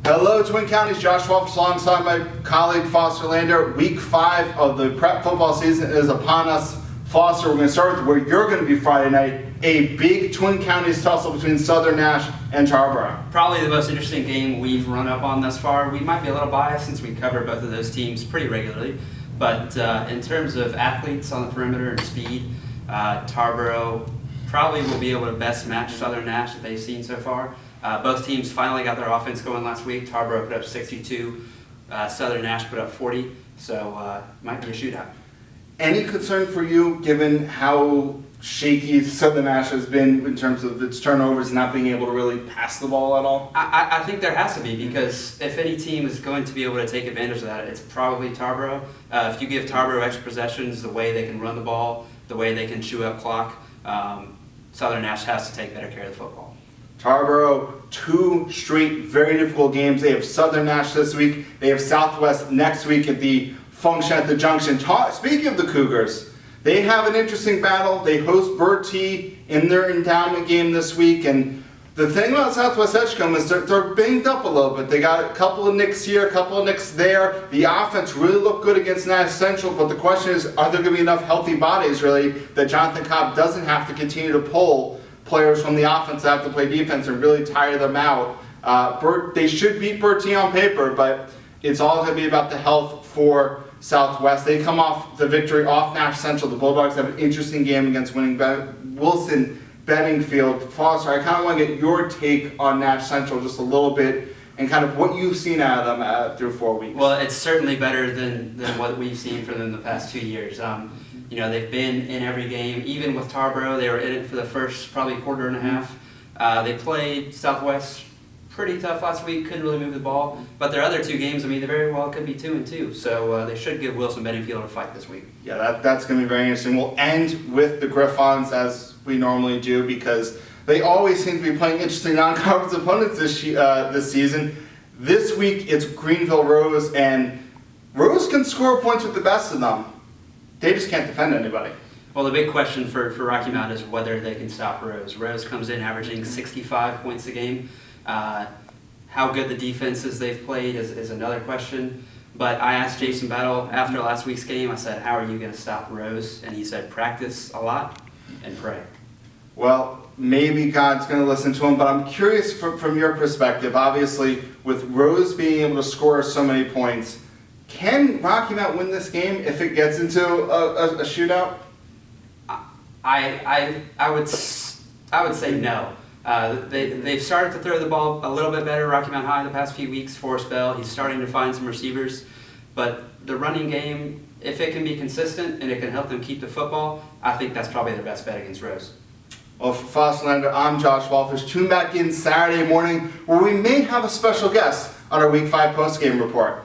Hello, Twin Counties. Josh Wolfs alongside my colleague Foster Lander. Week 5 of the prep football season is upon us. Foster, we're going to start with where you're going to be Friday night. A big Twin Counties tussle between Southern Nash and Tarboro. Probably the most interesting game we've run up on thus far. We might be a little biased since we cover both of those teams pretty regularly. But in terms of athletes on the perimeter and speed, Tarboro probably will be able to best match Southern Nash that they've seen so far. Both teams finally got their offense going last week. Tarboro put up 62, Southern Nash put up 40, so might be a shootout. Any concern for you given how shaky Southern Nash has been in terms of its turnovers and not being able to really pass the ball at all? I think there has to be, because if any team is going to be able to take advantage of that, it's probably Tarboro. If you give Tarboro extra possessions, the way they can run the ball, the way they can chew up clock, Southern Nash has to take better care of the football. Tarboro, 2 straight very difficult games. They have Southern Nash this week. They have Southwest next week at the function at the Junction. Speaking of the Cougars, they have an interesting battle. They host Bertie in their endowment game this week. And the thing about Southwest Edgecombe is they're banged up a little bit. They got a couple of nicks here, a couple of nicks there. The offense really looked good against Nash Central, but the question is, are there going to be enough healthy bodies, really, that Jonathan Cobb doesn't have to continue to pull players from the offense that have to play defense and really tire them out? They should beat Bertie on paper, but it's all going to be about the health for Southwest. They come off the victory off Nash Central. The Bulldogs have an interesting game against winning Wilson Benningfield. Foster, I kind of want to get your take on Nash Central just a little bit and kind of what you've seen out of them through 4 weeks. Well, it's certainly better than what we've seen from them the past 2 years. You know, they've been in every game. Even with Tarboro, they were in it for the first probably quarter and a half. They played Southwest pretty tough last week, couldn't really move the ball. But their other 2 games, I mean, they very well could be 2-2. So they should give Wilson Benningfield a fight this week. Yeah, that's going to be very interesting. We'll end with the Griffons as we normally do, because they always seem to be playing interesting non-conference opponents this season. This week it's Greenville Rose, and Rose can score points with the best of them. They just can't defend anybody. Well, the big question for Rocky Mount is whether they can stop Rose. Rose comes in averaging 65 points a game. How good the defenses they've played is another question. But I asked Jason Battle after last week's game, I said, how are you going to stop Rose? And he said, practice a lot and pray. Well, maybe God's going to listen to him, but I'm curious from your perspective. Obviously, with Rose being able to score so many points, can Rocky Mount win this game if it gets into a shootout? I would say no. They've started to throw the ball a little bit better, Rocky Mount High, the past few weeks. Forrest Bell, he's starting to find some receivers. But the running game, if it can be consistent and it can help them keep the football, I think that's probably their best bet against Rose. Well, for Foster Lander, I'm Josh Walters. Tune back in Saturday morning where we may have a special guest on our Week 5 postgame report.